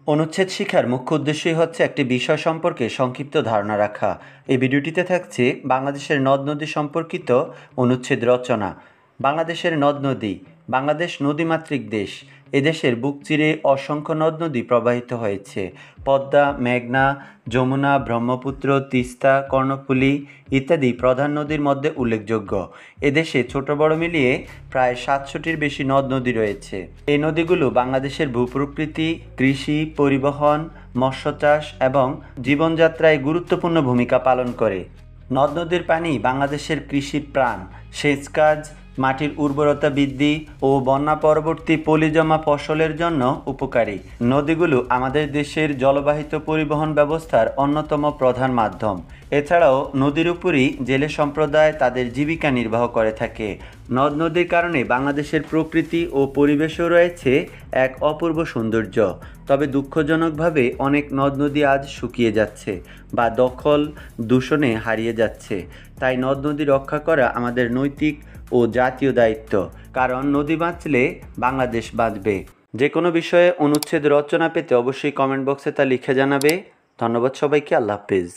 অনুচ্ছেদ শিক্ষার মুখ্য উদ্দেশ্যই হচ্ছে একটি বিষয় সম্পর্কে সংক্ষিপ্ত ধারণা রাখা। এই ভিডিওটিতে থাকছে বাংলাদেশের নদ নদী সম্পর্কিত অনুচ্ছেদ রচনা। বাংলাদেশের নদ নদী। বাংলাদেশ নদীমাতৃক দেশ। এদেশের বুক চিরে অসংখ্য নদ নদী প্রবাহিত হয়েছে। পদ্মা, মেঘনা, যমুনা, ব্রহ্মপুত্র, তিস্তা, কর্ণফুলী ইত্যাদি প্রধান নদীর মধ্যে উল্লেখযোগ্য। এদেশে ছোট বড় মিলিয়ে প্রায় 700টির বেশি নদ নদী রয়েছে। এই নদীগুলো বাংলাদেশের ভূপ্রকৃতি, কৃষি, পরিবহন, মৎস্য চাষ এবং জীবনযাত্রায় গুরুত্বপূর্ণ ভূমিকা পালন করে। নদ নদীর পানি বাংলাদেশের কৃষির প্রাণ। সেচ কাজ, মাটির উর্বরতা বৃদ্ধি ও বন্যা পরবর্তী পলিজমা ফসলের জন্য উপকারী। নদীগুলো আমাদের দেশের জলবাহিত পরিবহন ব্যবস্থার অন্যতম প্রধান মাধ্যম। এছাড়াও নদীর উপরই জেলে সম্প্রদায় তাদের জীবিকা নির্বাহ করে থাকে। নদ নদীর কারণে বাংলাদেশের প্রকৃতি ও পরিবেশও রয়েছে এক অপূর্ব সৌন্দর্য। তবে দুঃখজনকভাবে অনেক নদ নদী আজ শুকিয়ে যাচ্ছে বা দখল দূষণে হারিয়ে যাচ্ছে। তাই নদ নদী রক্ষা করা আমাদের নৈতিক ও জাতীয় দায়িত্ব। কারণ নদী বাঁচলে বাংলাদেশ বাঁচবে। যে কোনো বিষয়ে অনুচ্ছেদ রচনা পেতে অবশ্যই কমেন্ট বক্সে তা লিখে জানাবে। ধন্যবাদ সবাইকে। আল্লাহ হাফেজ।